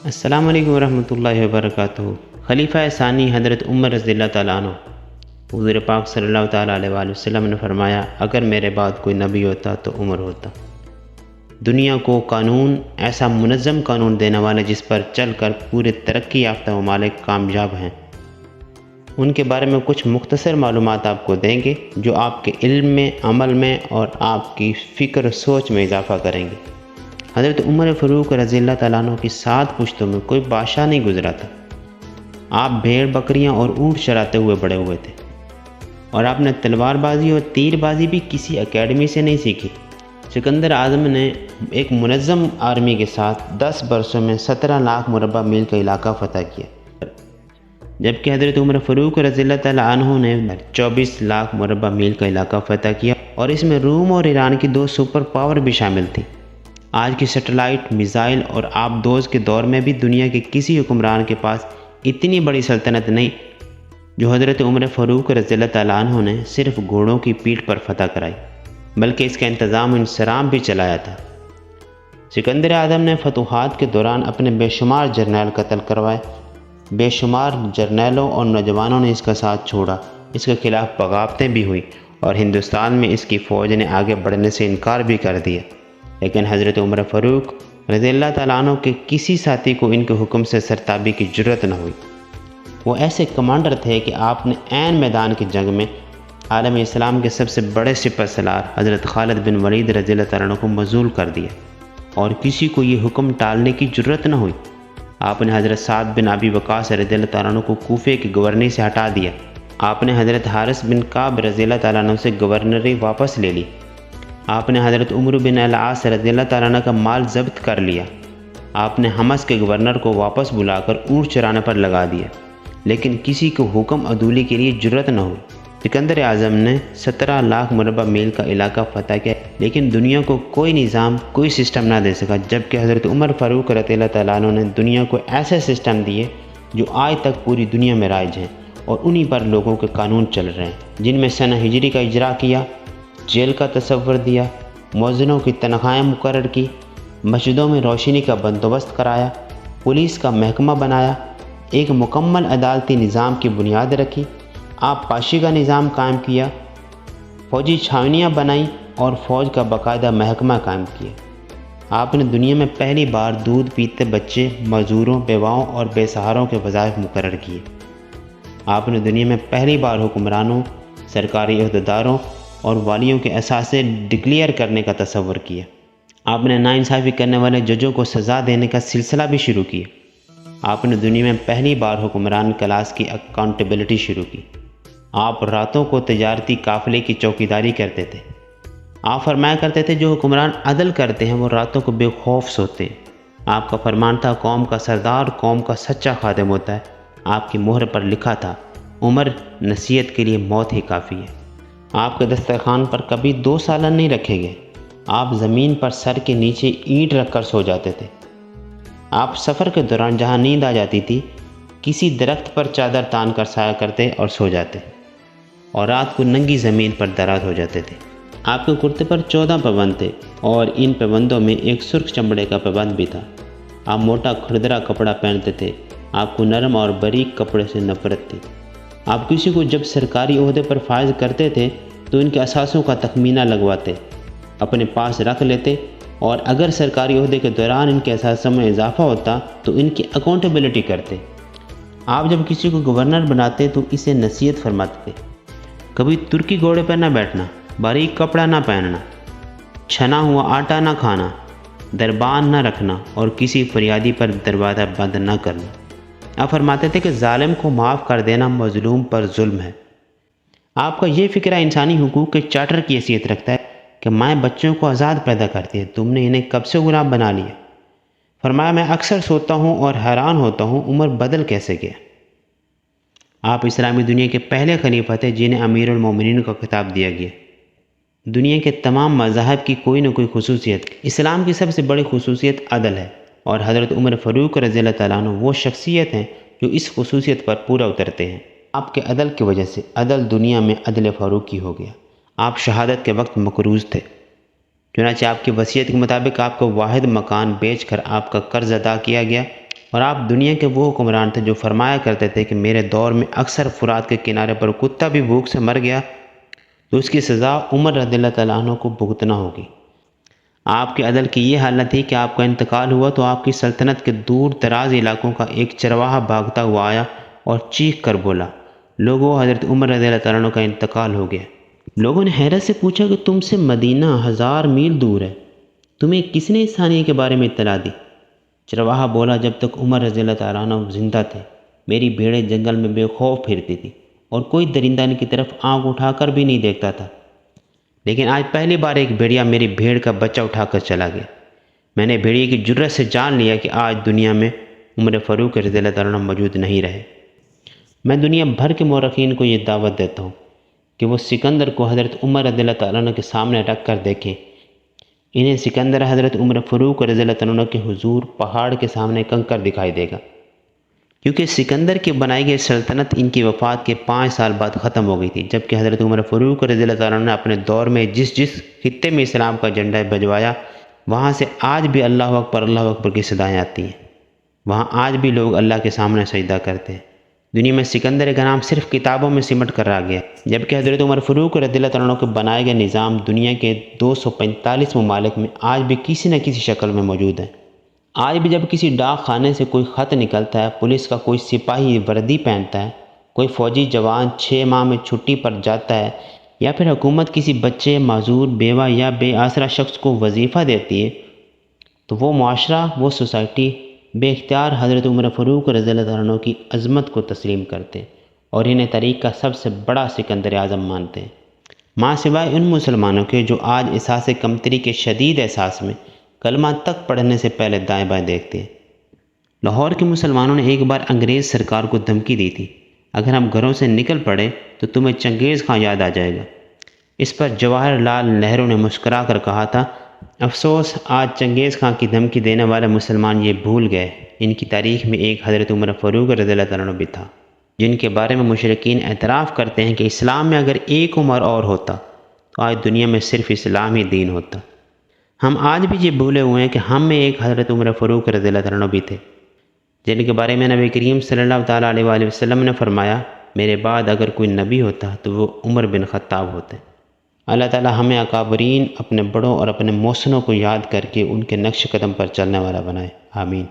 السلام علیکم ورحمۃ اللہ وبرکاتہ۔ خلیفہ ثانی حضرت عمر رضی اللہ تعالیٰ عنہ، حضور پاک صلی اللہ تعالیٰ علیہ وآلہ وسلم نے فرمایا، اگر میرے بعد کوئی نبی ہوتا تو عمر ہوتا۔ دنیا کو قانون، ایسا منظم قانون دینے والے جس پر چل کر پورے ترقی یافتہ ممالک کامیاب ہیں، ان کے بارے میں کچھ مختصر معلومات آپ کو دیں گے جو آپ کے علم میں، عمل میں اور آپ کی فکر و سوچ میں اضافہ کریں گے۔ حضرت عمر فاروق رضی اللہ تعالیٰ عنہ کی 7 پشتوں میں کوئی بادشاہ نہیں گزرا تھا۔ آپ بھیڑ بکریاں اور اونٹ چراتے ہوئے بڑے ہوئے تھے، اور آپ نے تلوار بازی اور تیر بازی بھی کسی اکیڈمی سے نہیں سیکھی۔ سکندر اعظم نے ایک منظم آرمی کے ساتھ 10 برسوں میں 17 لاکھ مربع میل کا علاقہ فتح کیا، جبکہ حضرت عمر فاروق رضی اللہ تعالیٰ عنہ نے 24 لاکھ مربع میل کا علاقہ فتح کیا، اور اس میں روم اور ایران کی 2 سپر پاور بھی شامل تھیں۔ آج کی سیٹلائٹ، میزائل اور آبدوز کے دور میں بھی دنیا کے کسی حکمران کے پاس اتنی بڑی سلطنت نہیں جو حضرت عمر فاروق رضی اللہ تعالیٰ عنہ نے صرف گھوڑوں کی پیٹھ پر فتح کرائی، بلکہ اس کا انتظام و انصرام بھی چلایا تھا۔ سکندر اعظم نے فتوحات کے دوران اپنے بے شمار جرنیل قتل کروائے۔ بے شمار جرنیلوں اور نوجوانوں نے اس کا ساتھ چھوڑا، اس کے خلاف بغاوتیں بھی ہوئیں، اور ہندوستان میں اس کی فوج نے آگے بڑھنے سے انکار بھی کر دیا، لیکن حضرت عمر فاروق رضی اللہ تعالیٰ عنہ کے کسی ساتھی کو ان کے حکم سے سرتابی کی جرت نہ ہوئی۔ وہ ایسے کمانڈر تھے کہ آپ نے عین میدان کی جنگ میں عالم اسلام کے سب سے بڑے سپہ سالار حضرت خالد بن ولید رضی اللہ تعالیٰ عنہ کو مذلول کر دیا، اور کسی کو یہ حکم ٹالنے کی جرت نہ ہوئی۔ آپ نے حضرت سعد بن ابی وقاص رضی اللہ تعالیٰ عنہ کو کوفے کی گورنری سے ہٹا دیا۔ آپ نے حضرت حارث بن کعب رضی اللہ تعالیٰ عنہ سے گورنری واپس لے لی۔ آپ نے حضرت عمر بن العاص رضی اللہ تعالیٰ عنہ کا مال ضبط کر لیا۔ آپ نے حمص کے گورنر کو واپس بلا کر اونٹ چرانے پر لگا دیا، لیکن کسی کو حکم عدولی کے لیے جرت نہ ہوئی۔ سکندر اعظم نے 17 لاکھ مربع میل کا علاقہ فتح کیا، لیکن دنیا کو کوئی نظام، کوئی سسٹم نہ دے سکا، جبکہ حضرت عمر فاروق رضی اللہ تعالیٰ عنہ نے دنیا کو ایسے سسٹم دیے جو آج تک پوری دنیا میں رائج ہیں، اور انہی پر لوگوں کے قانون چل رہے ہیں، جن میں سنہ ہجری کا اجرا کیا، جیل کا تصور دیا، مؤذنوں کی تنخواہیں مقرر کی، مسجدوں میں روشنی کا بندوبست کرایا، پولیس کا محکمہ بنایا، ایک مکمل عدالتی نظام کی بنیاد رکھی، آپ پاشی کا نظام قائم کیا، فوجی چھاونیاں بنائیں اور فوج کا باقاعدہ محکمہ قائم کیا۔ آپ نے دنیا میں پہلی بار دودھ پیتے بچے، مزدوروں، بیواؤں اور بے سہاروں کے وظائف مقرر کیے۔ آپ نے دنیا میں پہلی بار حکمرانوں، سرکاری عہدیداروں اور والیوں کے اثاثے ڈکلیئر کرنے کا تصور کیا۔ آپ نے ناانصافی کرنے والے ججوں کو سزا دینے کا سلسلہ بھی شروع کیا۔ آپ نے دنیا میں پہلی بار حکمران کلاس کی اکاؤنٹیبلٹی شروع کی۔ آپ راتوں کو تجارتی قافلے کی چوکیداری کرتے تھے۔ آپ فرمایا کرتے تھے، جو حکمران عدل کرتے ہیں وہ راتوں کو بے خوف سوتے ہیں۔ آپ کا فرمان تھا، قوم کا سردار قوم کا سچا خادم ہوتا ہے۔ آپ کی مہر پر لکھا تھا، عمر نصیحت کے لیے موت ہی کافی ہے۔ آپ کے دسترخوان پر کبھی 2 سالن نہیں رکھے گئے۔ آپ زمین پر سر کے نیچے اینٹ رکھ کر سو جاتے تھے۔ آپ سفر کے دوران جہاں نیند آ جاتی تھی، کسی درخت پر چادر تان کر سایہ کرتے اور سو جاتے، اور رات کو ننگی زمین پر درات ہو جاتے تھے۔ آپ کے کرتے پر 14 پیبند تھے، اور ان پیبندوں میں ایک سرخ چمڑے کا پیبند بھی تھا۔ آپ موٹا کھردرا کپڑا پہنتے تھے۔ آپ کو نرم اور باریک کپڑے سے نفرت تھی۔ آپ کسی کو جب سرکاری عہدے پر فائز کرتے تھے تو ان کے اثاثوں کا تخمینہ لگواتے، اپنے پاس رکھ لیتے، اور اگر سرکاری عہدے کے دوران ان کے اثاثوں میں اضافہ ہوتا تو ان کی اکاؤنٹیبلٹی کرتے۔ آپ جب کسی کو گورنر بناتے تو اسے نصیحت فرماتے تھے، کبھی ترکی گھوڑے پر نہ بیٹھنا، باریک کپڑا نہ پہننا، چھنا ہوا آٹا نہ کھانا، دربان نہ رکھنا، اور کسی فریادی پر دروازہ بند نہ کرنا۔ آپ فرماتے تھے کہ ظالم کو معاف کر دینا مظلوم پر ظلم ہے۔ آپ کا یہ فکرہ انسانی حقوق کے چارٹر کی حیثیت رکھتا ہے کہ مائیں بچوں کو آزاد پیدا کرتی ہے، تم نے انہیں کب سے غلام بنا لیا۔ فرمایا، میں اکثر سوتا ہوں اور حیران ہوتا ہوں، عمر بدل کیسے گیا۔ آپ اسلامی دنیا کے پہلے خلیفہ تھے جنہیں امیر المومنین کا خطاب دیا گیا۔ دنیا کے تمام مذاہب کی کوئی نہ کوئی خصوصیت، اسلام کی سب سے بڑی خصوصیت عدل ہے، اور حضرت عمر فاروق رضی اللہ تعالیٰ عنہ وہ شخصیت ہیں جو اس خصوصیت پر پورا اترتے ہیں۔ آپ کے عدل کی وجہ سے عدل دنیا میں عدل فاروقی ہو گیا۔ آپ شہادت کے وقت مقروض تھے، چنانچہ آپ کی وصیت کے مطابق آپ کو واحد مکان بیچ کر آپ کا قرض ادا کیا گیا، اور آپ دنیا کے وہ حکمران تھے جو فرمایا کرتے تھے کہ میرے دور میں اکثر فرات کے کنارے پر کتا بھی بھوک سے مر گیا تو اس کی سزا عمر رضی اللہ تعالیٰ عنہ کو بھگتنا ہوگی۔ آپ کے عدل کی یہ حالت تھی کہ آپ کا انتقال ہوا تو آپ کی سلطنت کے دور دراز علاقوں کا ایک چرواہا بھاگتا ہوا آیا اور چیخ کر بولا، لوگوں، حضرت عمر رضی اللہ تعالیٰ عنہ کا انتقال ہو گیا۔ لوگوں نے حیرت سے پوچھا کہ تم سے مدینہ 1000 میل دور ہے، تمہیں کس نے اس حادثے کے بارے میں اطلاع دی؟ چرواہا بولا، جب تک عمر رضی اللہ تعالیٰ عنہ زندہ تھے میری بھیڑیں جنگل میں بے خوف پھرتی تھی اور کوئی درندہ ان کی طرف آنکھ اٹھا کر بھی نہیں دیکھتا تھا، لیکن آج پہلی بار ایک بھیڑیا میری بھیڑ کا بچہ اٹھا کر چلا گیا۔ میں نے بھیڑیے کی جرت سے جان لیا کہ آج دنیا میں عمر فاروق رضی اللہ تعالیٰ عنہ موجود نہیں رہے۔ میں دنیا بھر کے مورخین کو یہ دعوت دیتا ہوں کہ وہ سکندر کو حضرت عمر رضی اللہ تعالیٰ عنہ کے سامنے رکھ کر دیکھیں۔ انہیں سکندر حضرت عمر فاروق رضی اللہ تعالیٰ عنہ کے حضور پہاڑ کے سامنے کنکر دکھائی دے گا، کیونکہ سکندر کی بنائی گئی سلطنت ان کی وفات کے 5 سال بعد ختم ہو گئی تھی، جبکہ حضرت عمر فاروق رضی اللہ تعالیٰ عنہ نے اپنے دور میں جس خطے میں اسلام کا جھنڈا بجوایا وہاں سے آج بھی اللہ اکبر کی صدائیں آتی ہیں، وہاں آج بھی لوگ اللہ کے سامنے سجدہ کرتے ہیں۔ دنیا میں سکندر کا نام صرف کتابوں میں سمٹ کر رہ گیا، جبکہ حضرت عمر فاروق رضی اللہ تعالیٰ عنہ کے بنائے گئے نظام دنیا کے 245 ممالک میں آج بھی کسی نہ کسی شکل میں موجود ہے۔ آج بھی جب کسی ڈاک خانے سے کوئی خط نکلتا ہے، پولیس کا کوئی سپاہی وردی پہنتا ہے، کوئی فوجی جوان 6 ماہ میں چھٹی پر جاتا ہے، یا پھر حکومت کسی بچے، معذور، بیوہ یا بے آسرا شخص کو وظیفہ دیتی ہے، تو وہ معاشرہ، وہ سوسائٹی بے اختیار حضرت عمر فاروق رضی اللہ تعالیٰ عنہ کی عظمت کو تسلیم کرتے ہیں اور انہیں تاریخ کا سب سے بڑا سکندر اعظم مانتے ہیں، ماں سوائے ان مسلمانوں کے جو آج احساس کمتری کے شدید احساس میں کلمہ تک پڑھنے سے پہلے دائیں بائیں دیکھتے ہیں۔ لاہور کے مسلمانوں نے ایک بار انگریز سرکار کو دھمکی دی تھی، اگر ہم گھروں سے نکل پڑے تو تمہیں چنگیز خان یاد آ جائے گا۔ اس پر جواہر لال نہرو نے مسکرا کر کہا تھا، افسوس آج چنگیز خان کی دھمکی دینے والے مسلمان یہ بھول گئے ان کی تاریخ میں ایک حضرت عمر فاروق رضی اللہ تعالیٰ عنہ بھی تھا، جن کے بارے میں مشرکین اعتراف کرتے ہیں کہ اسلام میں اگر ایک عمر اور ہوتا تو آج دنیا میں صرف اسلام ہی دین ہوتا۔ ہم آج بھی یہ بھولے ہوئے ہیں کہ ہم میں ایک حضرت عمر فاروق رضی اللہ تعالیٰ عنہ بھی تھے، جن کے بارے میں نبی کریم صلی اللہ تعالیٰ علیہ وآلہ وسلم نے فرمایا، میرے بعد اگر کوئی نبی ہوتا تو وہ عمر بن خطاب ہوتے۔ اللہ تعالیٰ ہمیں اکابرین، اپنے بڑوں اور اپنے محسنوں کو یاد کر کے ان کے نقش قدم پر چلنے والا بنائے، آمین۔